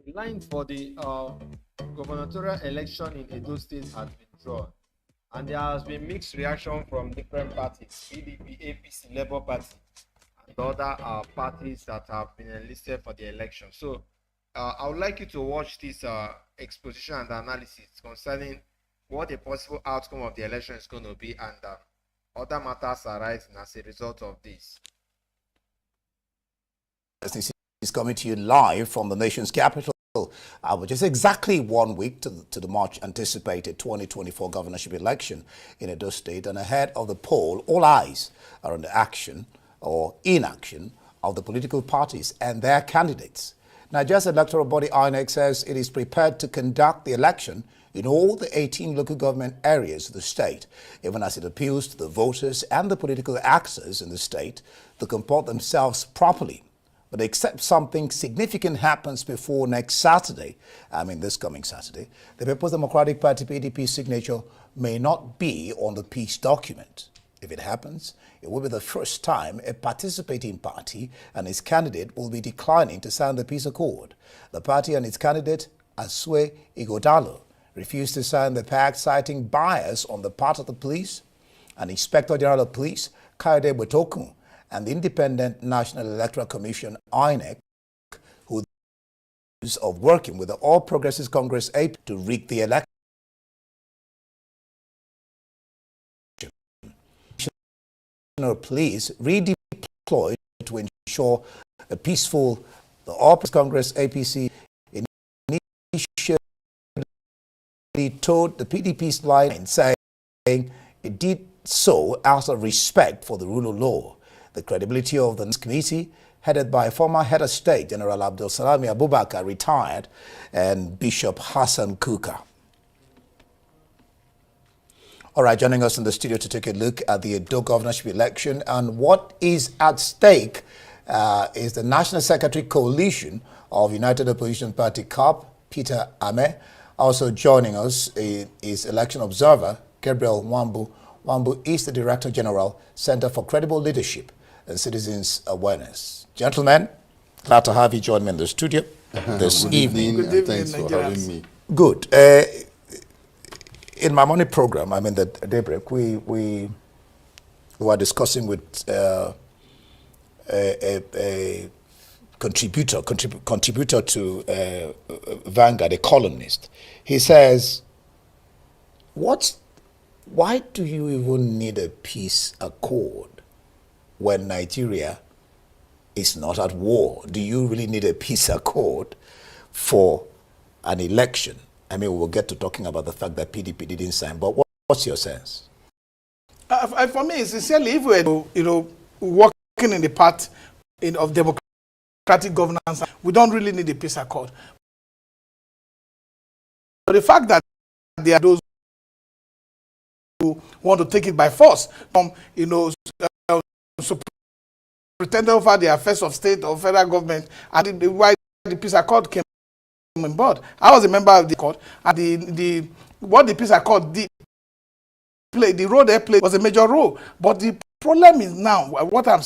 The line for the gubernatorial election in Edo State has been drawn, and there has been mixed reaction from different parties: PDP, APC, Labour Party, and other parties that have been enlisted for the election. So, I would like you to watch this exposition and analysis concerning what the possible outcome of the election is going to be, and other matters arising as a result of this. This is coming to you live from the nation's capital, which is exactly 1 week to the much anticipated 2024 governorship election in Edo State. And ahead of the poll, all eyes are on the action or inaction of the political parties and their candidates. Nigeria's electoral body INEC says it is prepared to conduct the election in all the 18 local government areas of the state, even as it appeals to the voters and the political actors in the state to comport themselves properly. But except something significant happens before next Saturday, this coming Saturday, the People's Democratic Party PDP signature may not be on the peace document. If it happens, it will be the first time a participating party and its candidate will be declining to sign the peace accord. The party and its candidate, Asue Igodalo, refused to sign the pact, citing bias on the part of the police and Inspector General of Police, Kayode Botokun, and the Independent National Electoral Commission, INEC, who is of working with the All Progressives Congress AP to rig the election. Police redeployed to ensure a peaceful, the All Progressives Congress APC initially told the PDP's line, saying it did so out of respect for the rule of law. The credibility of the committee, headed by former head of state, General Abdul Salami Abubakar, retired, and Bishop Hassan Kuka. All right, joining us in the studio to take a look at the Edo Governorship election and what is at stake is the National Secretary Coalition of United Opposition Party COP, Peter Ameh. Also joining us is election observer Gabriel Nwanbu. Nwanbu is the Director General, Center for Credible Leadership and Citizens Awareness. Gentlemen, glad to have you join me in the studio this evening. Good evening, thanks for having me. Good. In my morning program, the daybreak, we were discussing with a contributor to Vanguard, a columnist. He says, why do you even need a peace accord when Nigeria is not at war? Do you really need a peace accord for an election? We'll get to talking about the fact that PDP didn't sign, but what's your sense? For me, sincerely, if we're working in the path of democratic governance, we don't really need a peace accord. But the fact that there are those who want to take it by force, pretend over the affairs of state or federal government, and why the peace accord came on board. I was a member of the court, and what the peace accord did play, the role they played was a major role. But the problem is now, what I'm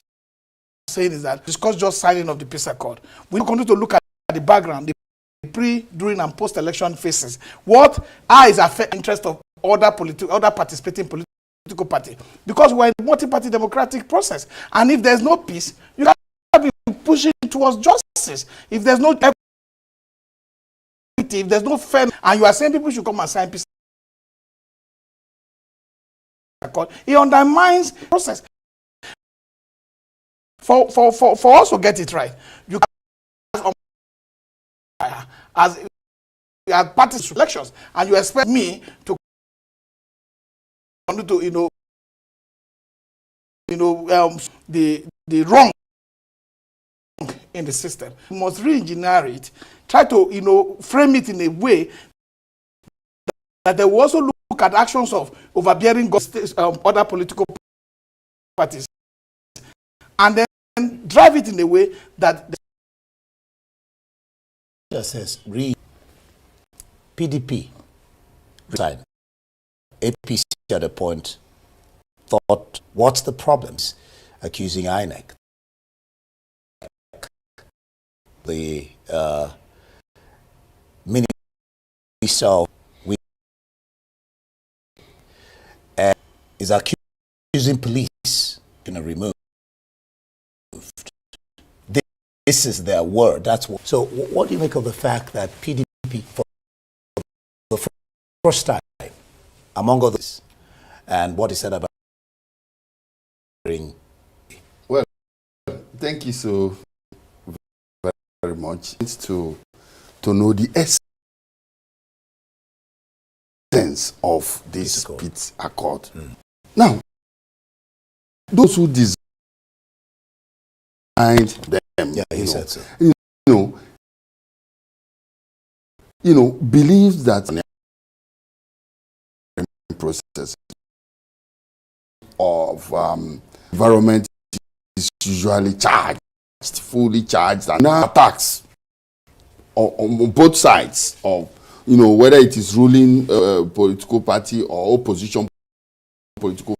saying is that discuss just signing of the peace accord. We continue to look at the background, the pre, during, and post-election phases. What is affect interest of other participating political party? Because we're in a multi-party democratic process, and if there's no peace, you can't be pushing towards justice. If there's no equity, if there's no fairness, and you are saying people should come and sign peace accord, it undermines the process. For us to get it right, you can as party elections, and you expect me to the wrong in the system. You must re-engineer it, try to frame it in a way that they will also look at actions of overbearing other political parties, and then drive it in a way that just says PDP side, APC at a point thought, what's the problems? Accusing INEC. The Minister of is accusing police removed. This is their word. That's what. So, what do you make of the fact that PDP, for the first time, among others, and what is said about? Well, thank you so very much. It's to know the essence of this peace accord. Now, those who designed them, he said so. Believe that process of environment is usually charged, fully charged, and now attacks on both sides of, whether it is ruling political party or opposition political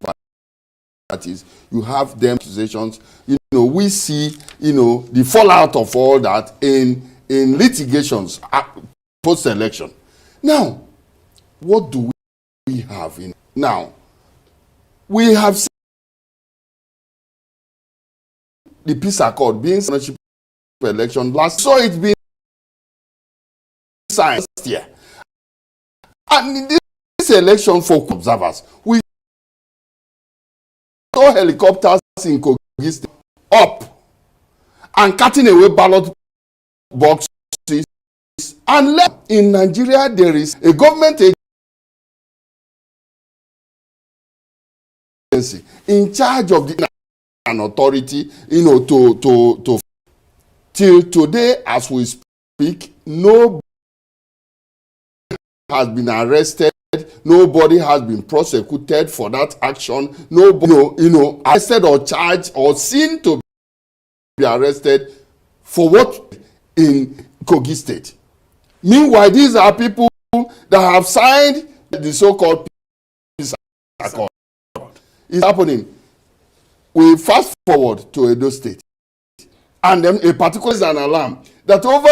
parties. You have them accusations. We see, the fallout of all that in litigations post-election. Now, what do we have in now? We have seen the peace accord being governorship election last, saw it being signed last year, and in this election for observers, we saw helicopters in Kogi State up and cutting away ballot boxes, and left. In Nigeria there is a government agency in charge of an authority, to till today as we speak, nobody has been arrested, nobody has been prosecuted for that action, nobody, arrested or charged or seen to be arrested for what in Kogi State. Meanwhile, these are people that have signed the so-called peace accord. It's happening. We fast forward to Edo State, and then a particular is an alarm that over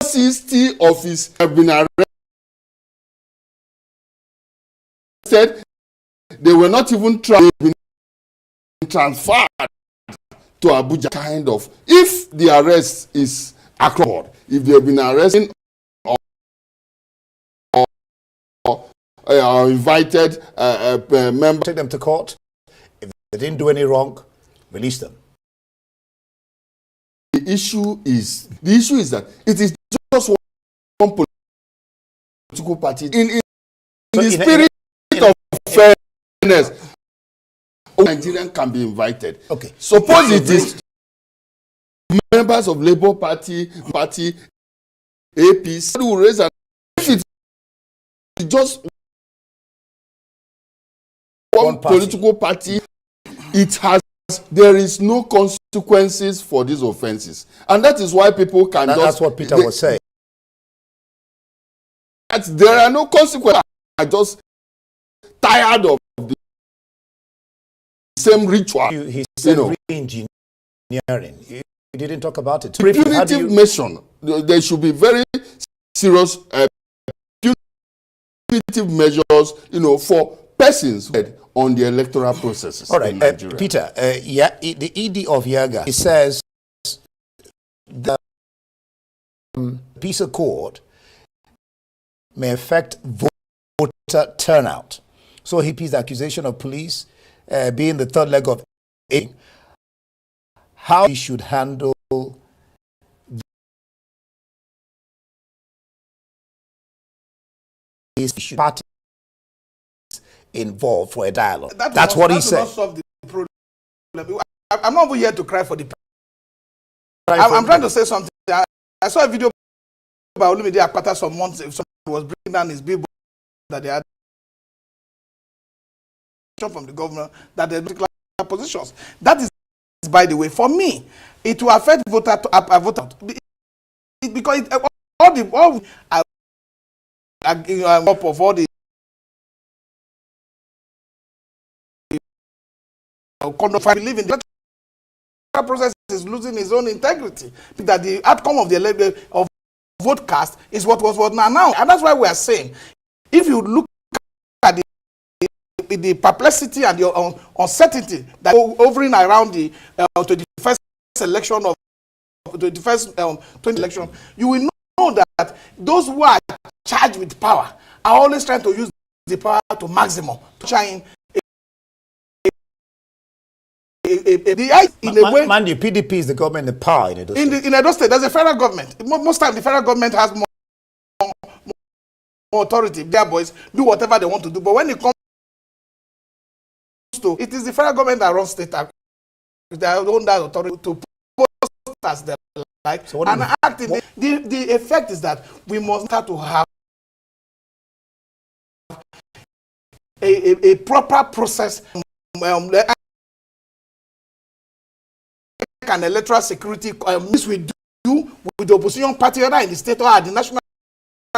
60 officers have been arrested. They were not even transferred to Abuja. Kind of, if the arrest is across, if they have been arrested or invited members, take them to court. If they didn't do any wrong, release them. The issue is that it is just one political party in the spirit of fairness. Nigerian can be invited. Okay. Suppose it is members of Labour Party, APC who raise an. If it's just one political party, there is no consequences for these offences, and that is why people can. That's what Peter was saying. There are no consequences. I'm just tired of the same ritual. He said re-engineering. You didn't talk about it. Punitive measure. There should be very serious punitive measures, for persons on the electoral processes. All right, Peter. The ED of Yaga, he says the peace accord may affect voter turnout. So he pieced the accusation of police being the third leg of it. How he should handle these parties involved for a dialogue. That's what he said. Solve the problem. I'm not here to cry for the. I'm trying to say something. I saw a video by Olumide Akpata some months. If someone was bringing down his billboard that they had from the governor that they particular positions. That is, by the way, for me, it will affect voter because all the believe in the process is losing his own integrity. That the outcome of the vote cast is what was now. And that's why we are saying, if you look at the perplexity and the uncertainty that hovering around the 21st election of the first 20 election, you will know that those who are charged with power are always trying to use the power to maximum, to shine in a way. Man, the PDP is the government in power in Edo State. In Edo State, there's a federal government. Most times, the federal government has more authority. Their boys do whatever they want to do. But when it comes to, it is the federal government that runs state. They own that authority to post as they like. So and acting, the effect is that we must start to have a proper process. An electoral security this we do with the opposition party, either in the state or at the national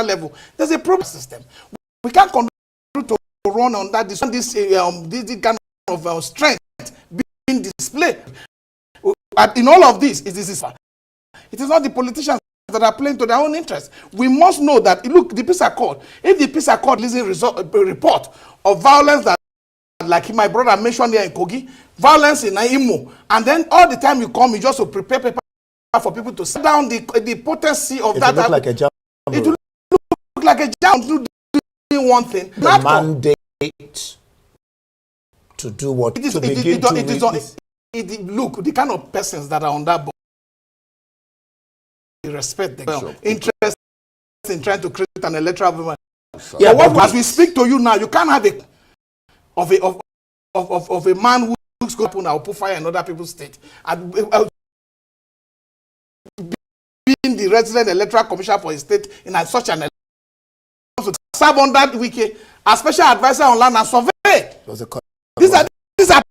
level. There's a proper system. We can't continue to run on that. This kind of strength being displayed. In all of this, it is not the politicians that are playing to their own interests. We must know that, look, the peace accord, if the peace accord releases a report of violence that, like my brother mentioned here in Kogi, violence in Imo, and then all the time you come, you just to prepare paper for people to sit down the potency of that. Look like a jam. It will look like a jam doing one thing. The mandate to do what? Look, the kind of persons that are on that board, respect the interest in trying to create an electoral movement. Yeah, as we speak to you now, you can't have of a man who looks good and will put fire in other people's state. And being the resident electoral commissioner for a state in such an election, serve on that wiki as special advisor on land and survey. These are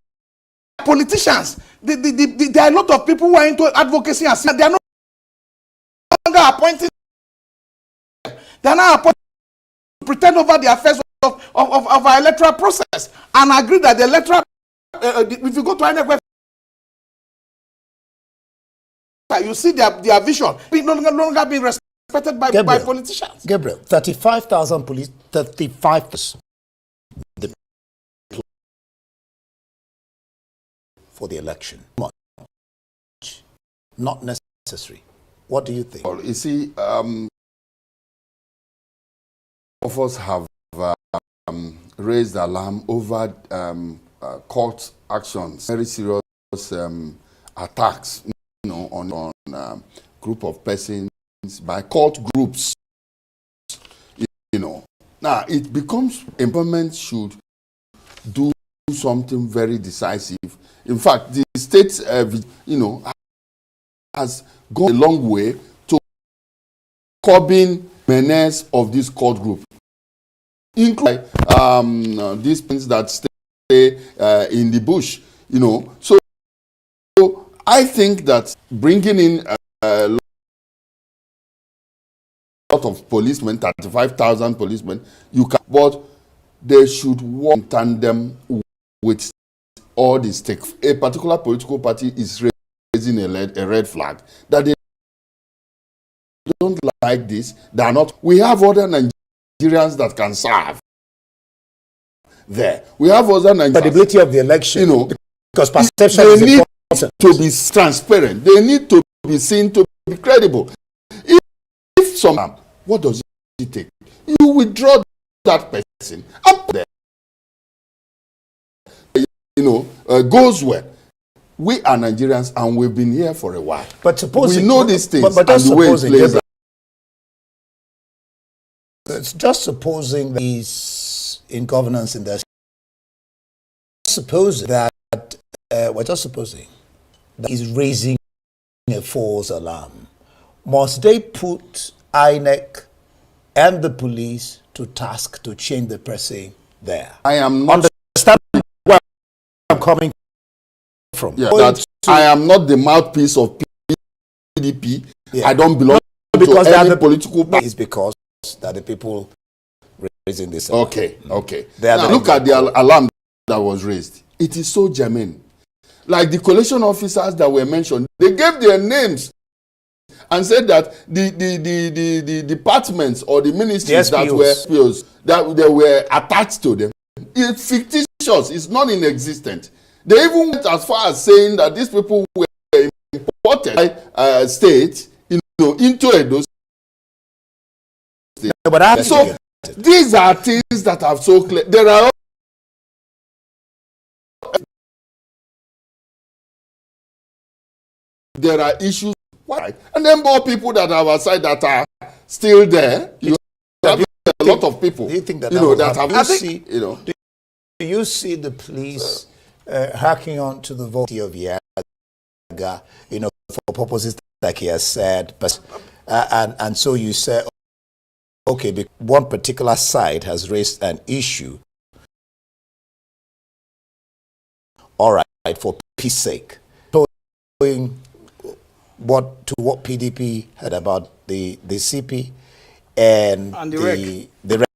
politicians. There are a lot of people who are into advocacy and they are no longer appointing. They are now appointing to pretend over the affairs of our electoral process and agree that the electoral, if you go to any website, you see their vision no longer being respected by politicians. Gabriel, 35,000 police, 35 for the election. Not necessary. What do you think? Well, you see, of us have raised alarm over court actions, very serious attacks, on group of persons by court groups. Now it becomes employment should do something very decisive. In fact, the state, has gone a long way to curbing menace of this court group, including these things that stay in the bush, So I think that bringing in a lot of policemen, 35,000 policemen, but they should work in tandem with all the stakes. A particular political party is raising a red flag that they don't like this. They are not. We have other Nigerians that can serve there. We have other Nigerians. Credibility of the election, because perception they is need important. To be transparent. They need to be seen to be credible. If some, what does it take? You withdraw that person up there. Goes well. We are Nigerians and we've been here for a while. But supposing we know these things but and the way it plays out. It's just supposing that he's in governance in the suppose that we're just supposing that he's raising a false alarm. Must they put INEC and the police to task to change the person there? I am not understanding where I'm coming from. Yeah, I am not the mouthpiece of PDP. Yeah. I don't belong to any political party. It's because that the people raising this. Okay. Now look at the alarm that was raised. It is so germane. like the collation officers that were mentioned, they gave their names and said that the departments or the ministries that were SPOs, that they were attached to them, it's fictitious, it's non-existent. They even went as far as saying that these people were imported by state, into Edo State. But so these are things that are so clear. There are issues, right? And then more people that are outside that are still there. You have a lot of people. Do you think that do you see the police hacking on to the vote of Yaga, for purposes like he has said, but and so you say, okay, one particular side has raised an issue. All right, for peace sake, showing what PDP had about the CP and the REC.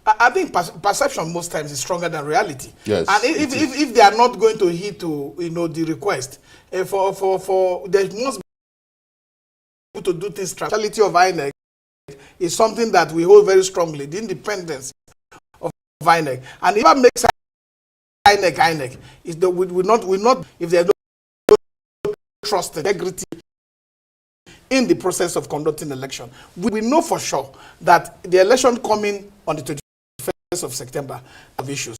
I think perception most times is stronger than reality. Yes. And if they are not going to heed to the request, for there must be to do things. Neutrality of INEC is something that we hold very strongly. The independence of INEC, and if it makes INEC is that we not if there's no trust and integrity in the process of conducting election. We know for sure that the election coming on the 21st of September have issues.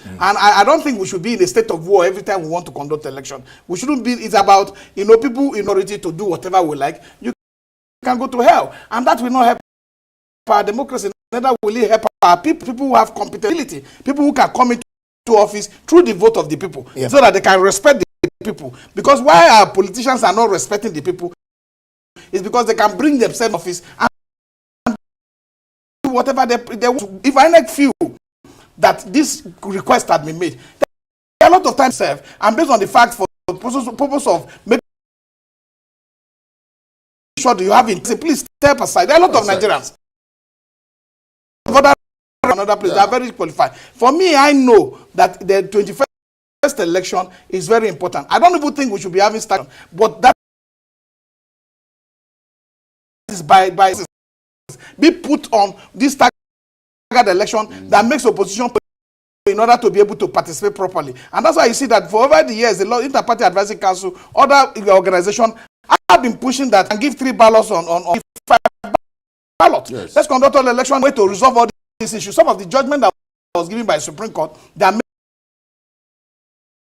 And I don't think we should be in a state of war every time we want to conduct election. We shouldn't be. It's about people in authority to do whatever we like. You can go to hell, and that will not help our democracy. Neither will it help our people who have competence, people who can come into office through the vote of the people, so that they can respect the people. Because why our politicians are not respecting the people is because they can bring themselves to office and do whatever they want. If INEC feel that this request had been made, there are a lot of times served, and based on the fact for the purpose of making sure that you have it, please step aside. There are a lot of Nigerians. Another place, they are very qualified. For me, I know that the 21st election is very important. I don't even think we should be having start, but that is by be put on this staggered election that makes opposition in order to be able to participate properly. And that's why you see that for over the years, the Inter-Party Advisory Council, other organizations have been pushing that and give 3 ballots on 5 ballots. Yes. Let's conduct an election way to resolve all these issues. Some of the judgment that was given by the Supreme Court, they are made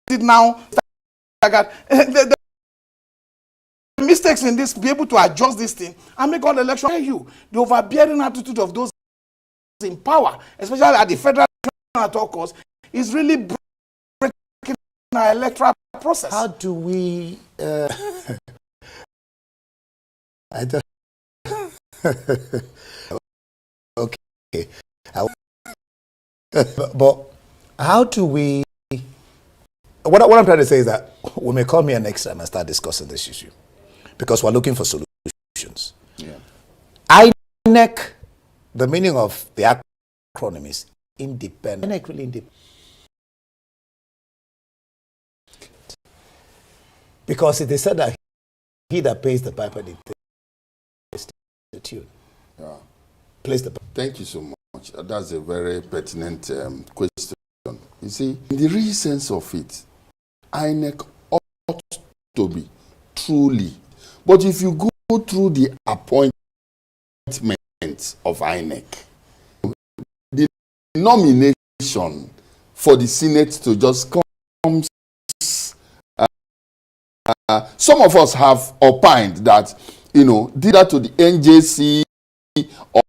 it now staggered. The mistakes in this, be able to adjust this thing and make all the election. The overbearing attitude of those in power, especially at the federal at all costs, is really breaking our electoral process. How do we I don't okay. But how do we what I'm trying to say is that we may come here next time and start discussing this issue, because we're looking for solutions. INEC, the meaning of the acronym is independent. INEC really independent. Because it is said that he that pays the piper dictates the tune. Yeah. Plays the piper. Thank you so much. That's a very pertinent question. You see, in the real sense of it, INEC ought to be truly. But if you go through the appointment of INEC, the nomination for the Senate to just come, some of us have opined that, either to the NJC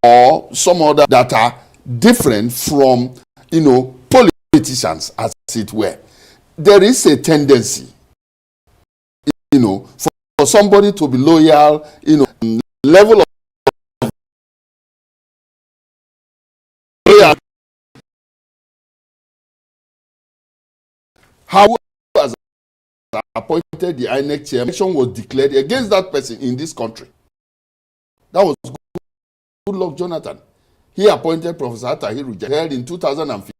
or some other that are different from, politicians, as it were. There is a tendency, for somebody to be loyal, level of loyalty. How as appointed the INEC chair, election was declared against that person in this country. That was Goodluck Jonathan. He appointed Professor Tahiru held in 2015.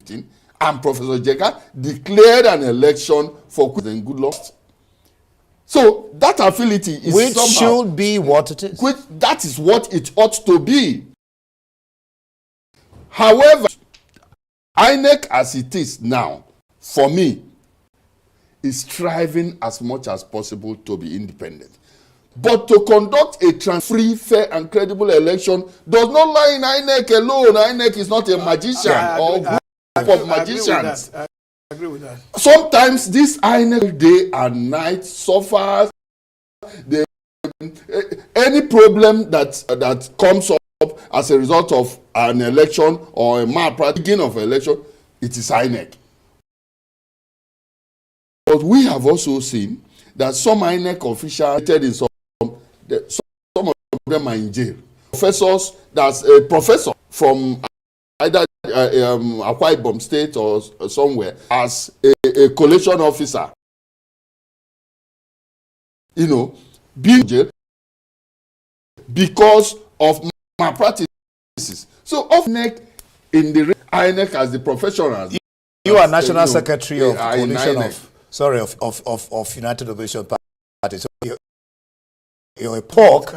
2015, and Professor Jega declared an election for President Goodluck. So that affinity is which somehow, should be what it is. that is what it ought to be. However, INEC as it is now, for me, is striving as much as possible to be independent. But to conduct a free, fair, and credible election does not lie in INEC alone. INEC is not a magician or group of magicians. I agree with that. Sometimes this INEC day and night suffers. Any problem that comes up as a result of an election or a malpractice beginning of an election, it is INEC. But we have also seen that some INEC officials, some of them are in jail. Professors, that's a professor from either Akwa Ibom State or somewhere, as a collation officer, being in jail because of malpractices. So INEC in the INEC as the professionals. You are National Secretary of Coalition of United Opposition Party. So you're a pork.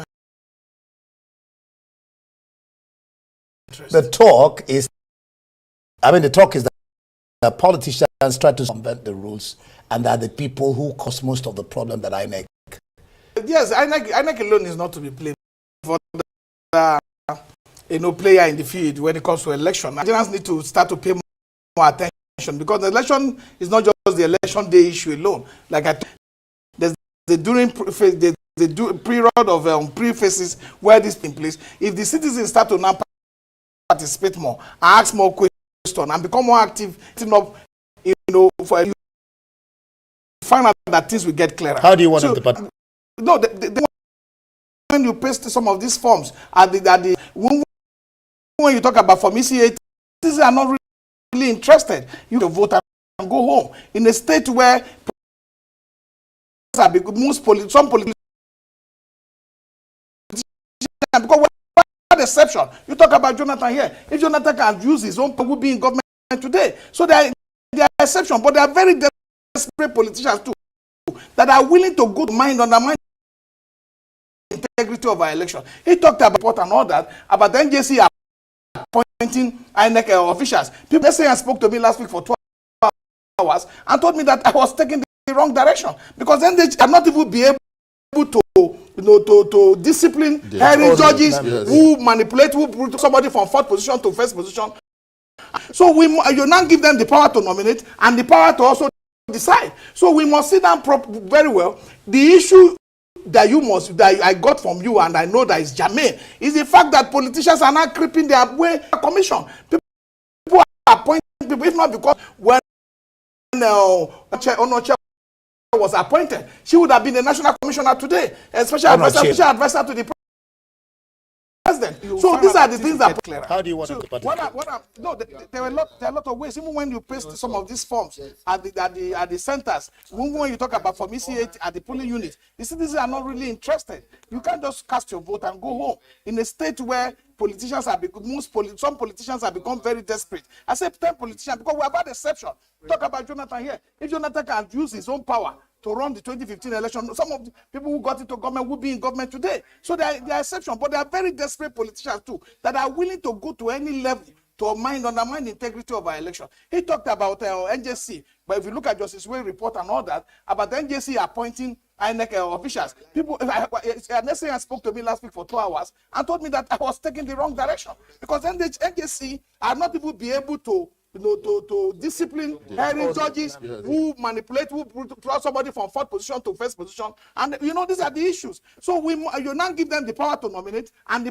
The talk is that politicians try to circumvent the rules, and that the people who cause most of the problem that INEC. Yes, INEC alone is not to be blamed for the player in the field when it comes to election. Nigerians need to start to pay more attention, because the election is not just the election day issue alone. Like there's the period of pre-phases where this in place. If the citizens start to now participate more, ask more questions, and become more active, for you find out that things will get clearer. How do you want them to participate? No, when you paste some of these forms, when you talk about Form EC8, citizens are not really interested. You can vote and go home in a state where some politicians, because without exception, you talk about Jonathan here. If Jonathan can use his own, will be in government today. So they are exception, but they are very desperate politicians too, that are willing to go to undermine the integrity of our election. He talked about and all that, about the NJC appointing INEC officials. People say I spoke to me last week for 12 hours and told me that I was taking the wrong direction, because then they cannot even be able to discipline hiring judges who manipulate, who put somebody from fourth position to first position. So you now give them the power to nominate and the power to also decide. So we must sit down very well. The issue that I got from you, and I know that is germane, is the fact that politicians are not creeping their way commission. People are appointing people, if not because when Onoche was appointed, she would have been the national commissioner today, especially advisor to the president. So these are the things that are clear. How do you want to participate? There are a lot of ways. Even when you paste some of these forms at the centers, when you talk about Form EC8 at the polling unit, the citizens are not really interested. You can't just cast your vote and go home in a state where politicians some politicians have become very desperate. I say 10 politicians because we have had exception. Talk about Jonathan here. If Jonathan can use his own power to run the 2015 election, some of the people who got into government will be in government today. So they are exception, but they are very desperate politicians too, that are willing to go to any level to undermine the integrity of our election. He talked about NJC, but if you look at Justice Wayne report and all that, about the NJC appointing INEC officials, NSA spoke to me last week for 2 hours and told me that I was taking the wrong direction, because NJC are not even be able to discipline hiring judges who manipulate, who put somebody from fourth position to first position, and these are the issues. So you now give them the power to nominate and the